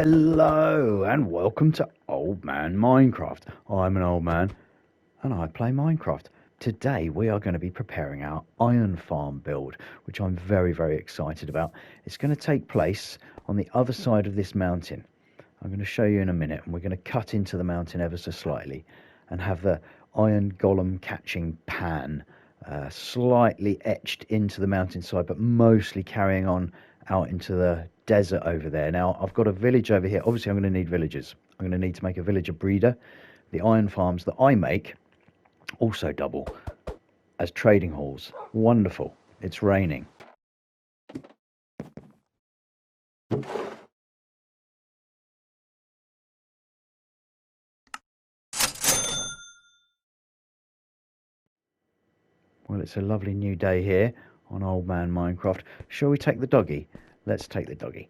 Hello and welcome to Old Man Minecraft. I'm an old man and I play Minecraft. Today we are going to be preparing our iron farm build, which I'm very excited about. It's going to take place on the other side of this mountain. I'm going to show you in a minute, and we're going to cut into the mountain ever so slightly and have the iron golem catching pan slightly etched into the mountainside, but mostly carrying on out into the desert over there. Now, I've got a village over here. Obviously, I'm going to need villagers. I'm going to need to make a villager breeder. The iron farms that I make also double as trading halls. Wonderful. It's raining. Well, it's a lovely new day here on Old Man Minecraft. Shall we take the doggy? Let's take the doggy.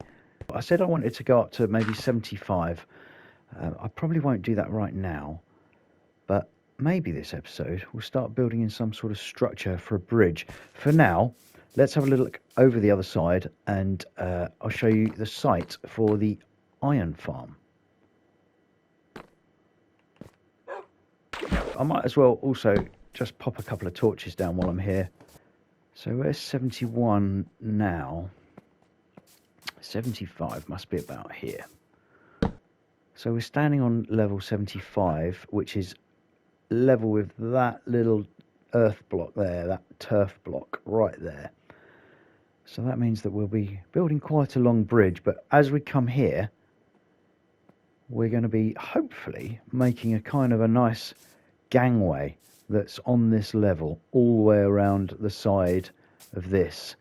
I said I wanted to go up to maybe 75. I probably won't do that right now, but maybe this episode we'll start building in some sort of structure for a bridge. For now, let's have a little look over the other side, and I'll show you the site for the iron farm. I might as well also just pop a couple of torches down while I'm here. So where's 71 now? 75 must be about here. So we're standing on level 75, which is level with that little earth block there, that turf block right there. So that means that we'll be building quite a long bridge, but as we come here, we're going to be hopefully making a kind of a nice gangway that's on this level all the way around the side of this.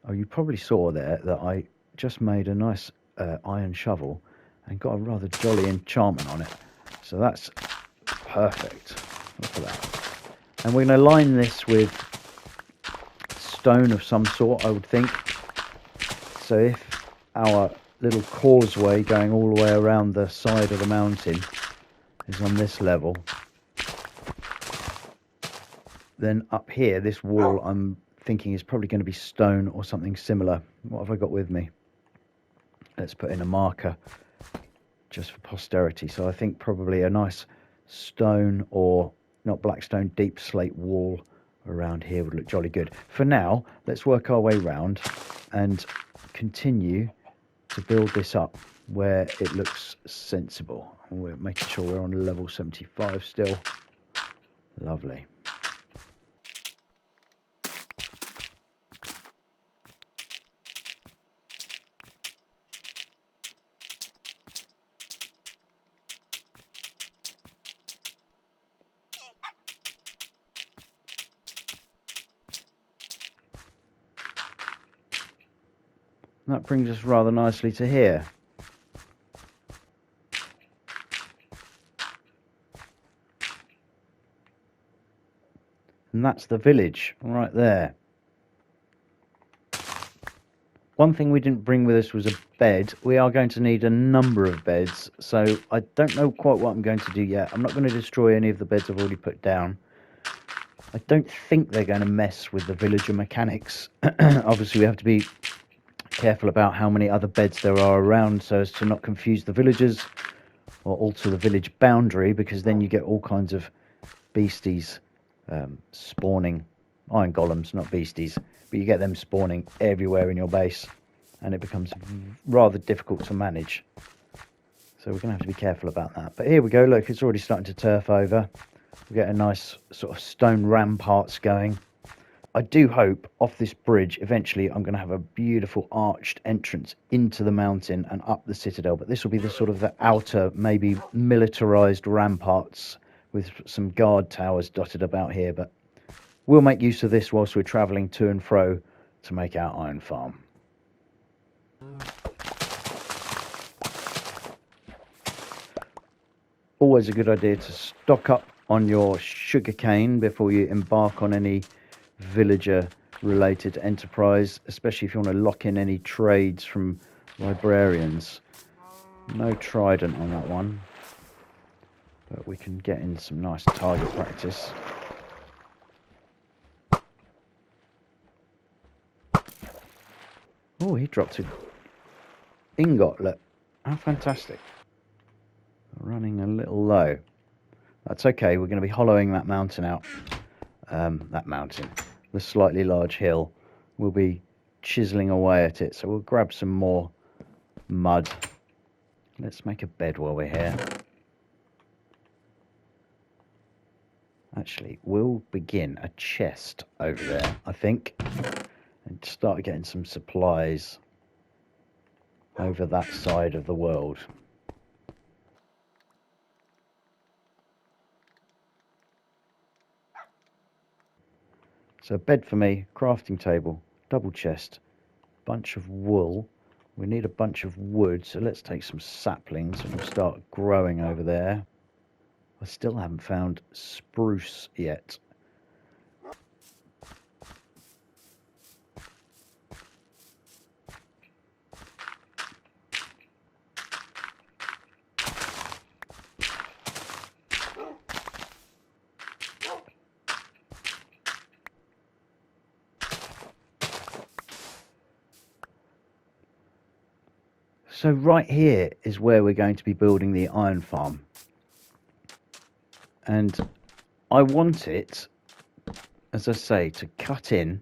Oh, you probably saw there that I just made a nice iron shovel and got a rather jolly enchantment on it. So that's perfect. Look at that. And we're going to line this with stone of some sort, I would think. So if our little causeway going all the way around the side of the mountain is on this level, then up here, this wall, I'm thinking is probably going to be stone or something similar. What have I got with me? Let's put in a marker just for posterity. So I think probably a nice stone, or not black stone, deep slate wall around here would look jolly good. For now, let's work our way round and continue to build this up where it looks sensible. We're making sure we're on level 75 still. Lovely. That brings us rather nicely to here. And that's the village right there. One thing we didn't bring with us was a bed. We are going to need a number of beds, so I don't know quite what I'm going to do yet. I'm not going to destroy any of the beds I've already put down. I don't think they're going to mess with the villager mechanics. Obviously, we have to be careful about how many other beds there are around so as to not confuse the villagers or alter the village boundary, because then you get all kinds of beasties spawning. Iron golems, not beasties, but you get them spawning everywhere in your base and it becomes rather difficult to manage. So we're going to have to be careful about that. But here we go, look, it's already starting to turf over. We get a nice sort of stone ramparts going. I do hope off this bridge eventually I'm going to have a beautiful arched entrance into the mountain and up the citadel, but this will be the sort of the outer, maybe militarized ramparts with some guard towers dotted about here. But we'll make use of this whilst we're travelling to and fro to make our iron farm. Always a good idea to stock up on your sugarcane before you embark on any villager related enterprise, especially if you want to lock in any trades from librarians. No trident on that one, but we can get in some nice target practice. Oh, he dropped an ingot, look. Oh, fantastic. Running a little low. That's okay, we're going to be hollowing that mountain out. The slightly large hill. We'll be chiseling away at it, so we'll grab some more mud. Let's make a bed while we're here. Actually, we'll begin a chest over there, I think, and start getting some supplies over that side of the world. So a bed for me, crafting table, double chest, bunch of wool. We need a bunch of wood, so let's take some saplings and we'll start growing over there. I still haven't found spruce yet. So right here is where we're going to be building the iron farm. And I want it, as I say, to cut in.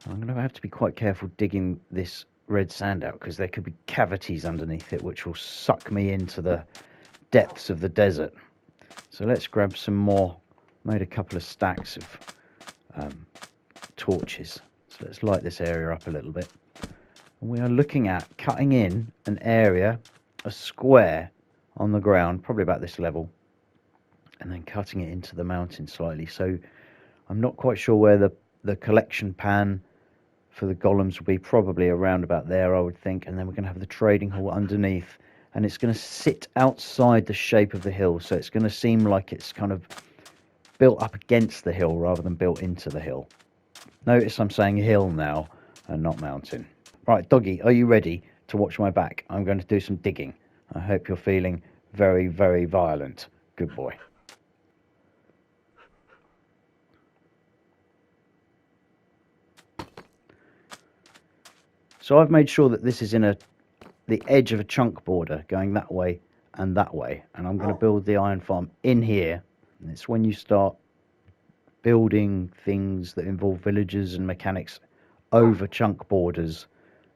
I'm going to have to be quite careful digging this red sand out because there could be cavities underneath it which will suck me into the depths of the desert. So let's grab some more. Made a couple of stacks of torches. So let's light this area up a little bit. And we are looking at cutting in an area, a square on the ground, probably about this level, and then cutting it into the mountain slightly. So I'm not quite sure where the collection pan for the golems will be, probably around about there, I would think. And then we're going to have the trading hall underneath, and it's going to sit outside the shape of the hill. So it's going to seem like it's kind of built up against the hill rather than built into the hill. Notice I'm saying hill now and not mountain. Right, doggy, are you ready to watch my back? I'm going to do some digging. I hope you're feeling very, very violent. Good boy. So I've made sure that this is in the edge of a chunk border going that way and that way. And I'm going to build the iron farm in here. And it's when you start building things that involve villages and mechanics over chunk borders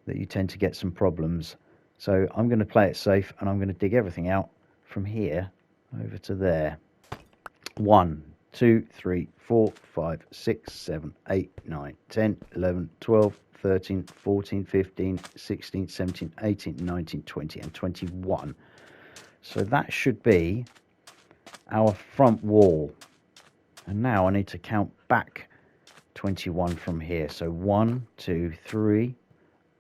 that you tend to get some problems. So I'm going to play it safe, and I'm going to dig everything out from here over to there. 1, 2, 3, 4, 5, 6, 7, 8, 9, 10, 11, 12, 13, 14, 15, 16, 17, 18, 19, 20, and 21. So that should be our front wall. And now I need to count back 21 from here. So 1, 2, 3,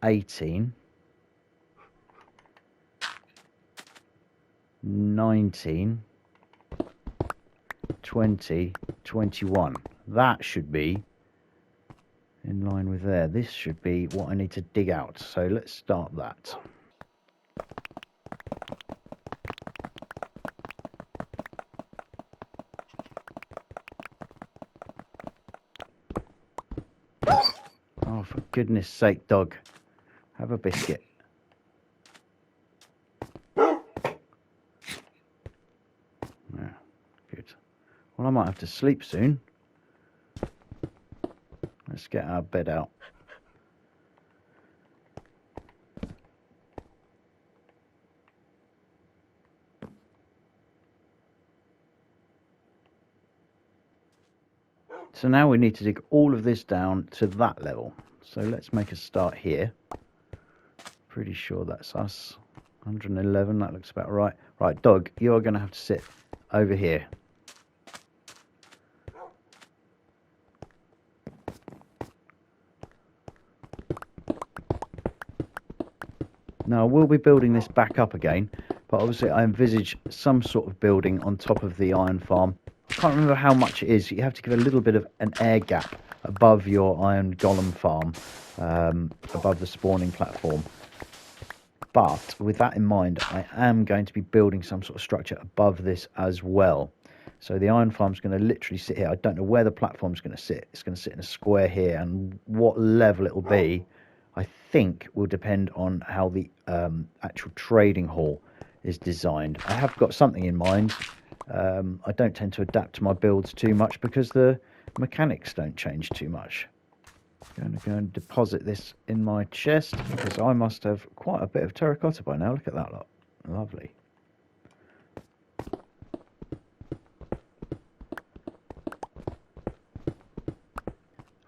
18, 19, 20, 21. That should be in line with there. This should be what I need to dig out. So let's start that. Oh, for goodness sake, dog. Have a biscuit. Yeah, good. Well, I might have to sleep soon. Let's get our bed out. So now we need to dig all of this down to that level. So let's make a start here. Pretty sure that's us. 111, that looks about right. Right, dog, you are going to have to sit over here. Now, I will be building this back up again, but obviously I envisage some sort of building on top of the iron farm. I can't remember how much it is. You have to give a little bit of an air gap above your iron golem farm, above the spawning platform. But with that in mind, I am going to be building some sort of structure above this as well. So the iron farm's going to literally sit here. I don't know where the platform's going to sit. It's going to sit in a square here, and what level it will be, I think will depend on how the actual trading hall is designed. I have got something in mind. I don't tend to adapt to my builds too much because the mechanics don't change too much. I'm going to go and deposit this in my chest because I must have quite a bit of terracotta by now. Look at that lot. Lovely.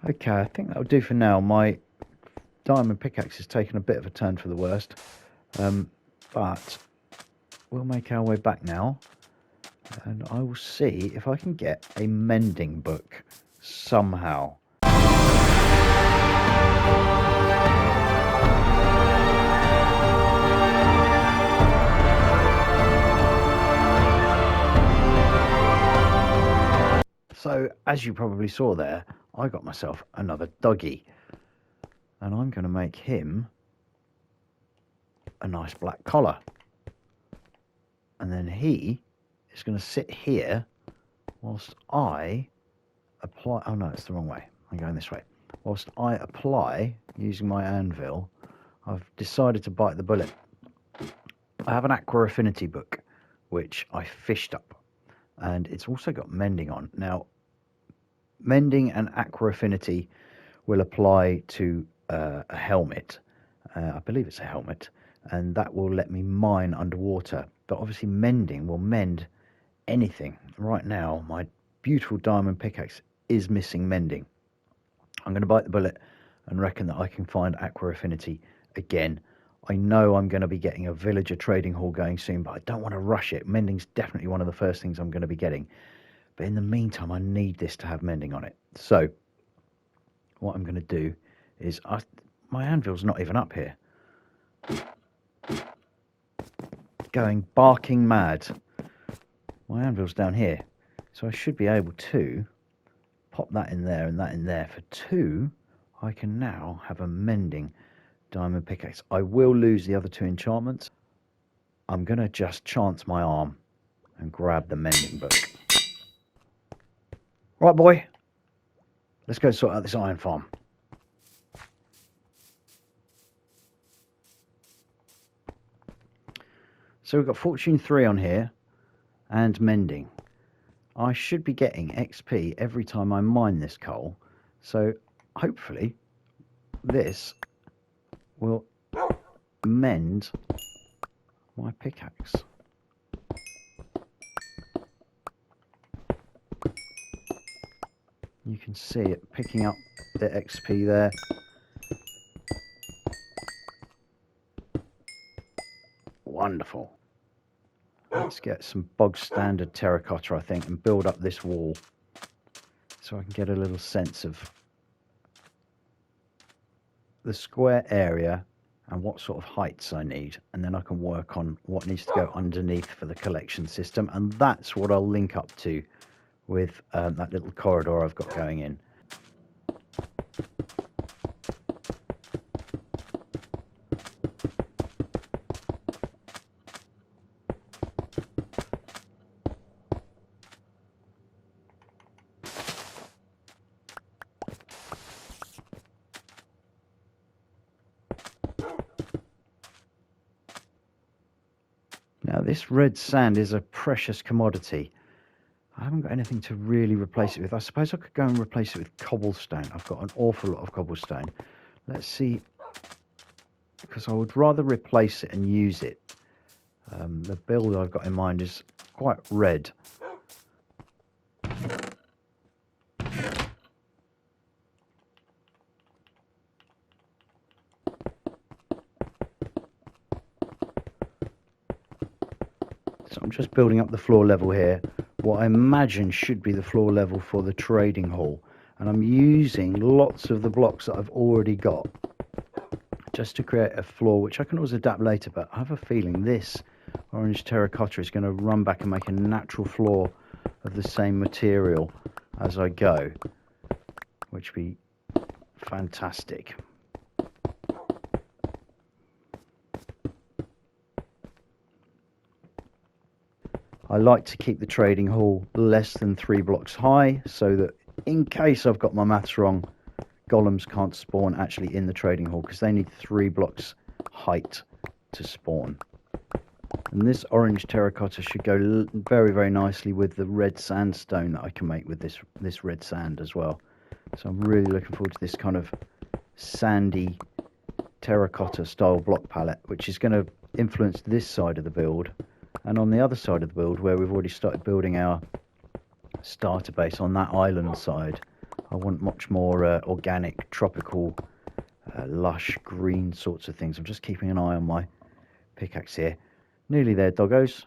Okay, I think that'll do for now. My diamond pickaxe has taken a bit of a turn for the worst, but we'll make our way back now, and I will see if I can get a mending book somehow. So, as you probably saw there, I got myself another doggy, and I'm going to make him a nice black collar, and then he is going to sit here whilst I apply. Oh no, it's the wrong way. I'm going this way. Whilst I apply using my anvil, I've decided to bite the bullet. I have an aqua affinity book which I fished up, and it's also got mending on. Now, mending and aqua affinity will apply to a helmet. I believe it's a helmet, and that will let me mine underwater. But obviously mending will mend anything. Right now my beautiful diamond pickaxe is missing mending. I'm going to bite the bullet and reckon that I can find aqua affinity again. I know I'm going to be getting a villager trading hall going soon, but I don't want to rush it. Mending's definitely one of the first things I'm going to be getting, but in the meantime I need this to have mending on it. So what I'm going to do is my anvil's not even up here, going barking mad. My anvil's down here, so I should be able to pop that in there and that in there. For 2, I can now have a mending diamond pickaxe. I will lose the other 2 enchantments. I'm going to just chance my arm and grab the mending book. Right, boy, let's go sort out this iron farm. So we've got Fortune 3 on here and mending. I should be getting XP every time I mine this coal, so hopefully this will mend my pickaxe. You can see it picking up the XP there. Wonderful. Let's get some bog standard terracotta, I think, and build up this wall so I can get a little sense of the square area and what sort of heights I need, and then I can work on what needs to go underneath for the collection system, and that's what I'll link up to with that little corridor I've got going in. Now, this red sand is a precious commodity. I haven't got anything to really replace it with. I suppose I could go and replace it with cobblestone. I've got an awful lot of cobblestone. Let's see, because I would rather replace it and use it. The build I've got in mind is quite red. So I'm just building up the floor level here, what I imagine should be the floor level for the trading hall, and I'm using lots of the blocks that I've already got just to create a floor which I can always adapt later. But I have a feeling this orange terracotta is going to run back and make a natural floor of the same material as I go, which would be fantastic. I like to keep the trading hall less than 3 blocks high, so that in case I've got my maths wrong, golems can't spawn actually in the trading hall, because they need 3 blocks height to spawn. And this orange terracotta should go very, very nicely with the red sandstone that I can make with this red sand as well. So I'm really looking forward to this kind of sandy terracotta style block palette, which is going to influence this side of the build. And on the other side of the build, where we've already started building our starter base on that island side, I want much more organic, tropical, lush green sorts of things. I'm just keeping an eye on my pickaxe here. Nearly there, doggos.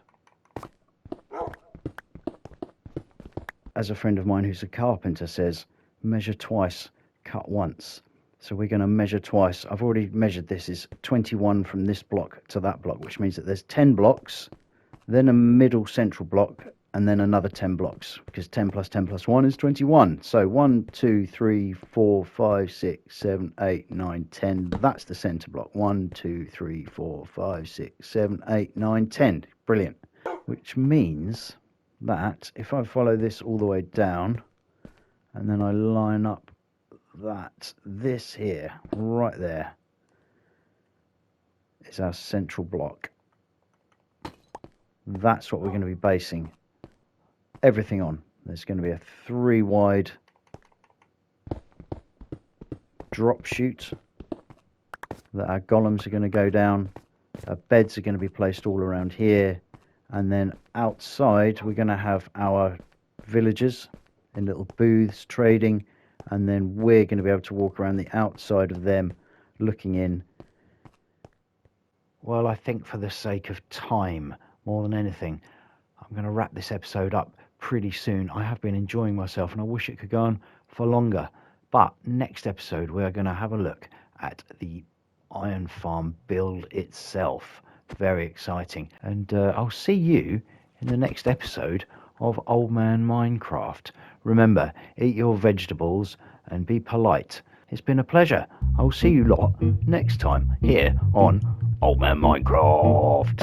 As a friend of mine who's a carpenter says, measure twice, cut once. So we're going to measure twice. I've already measured this. Is 21 from this block to that block, which means that there's 10 blocks, then a middle central block, and then another 10 blocks, because 10 plus 10 plus 1 is 21. So 1, 2, 3, 4, 5, 6, 7, 8, 9, 10. That's the center block. 1, 2, 3, 4, 5, 6, 7, 8, 9, 10. Brilliant. Which means that if I follow this all the way down, and then I line up this here, right there, is our central block. That's what we're going to be basing everything on. There's going to be a 3 wide drop chute that our golems are going to go down. Our beds are going to be placed all around here, and then outside we're going to have our villagers in little booths trading, and then we're going to be able to walk around the outside of them looking in. Well, I think for the sake of time more than anything, I'm going to wrap this episode up pretty soon. I have been enjoying myself and I wish it could go on for longer. But next episode we are going to have a look at the iron farm build itself. Very exciting. And I'll see you in the next episode of Old Man Minecraft. Remember, eat your vegetables and be polite. It's been a pleasure. I'll see you lot next time here on Old Man Minecraft.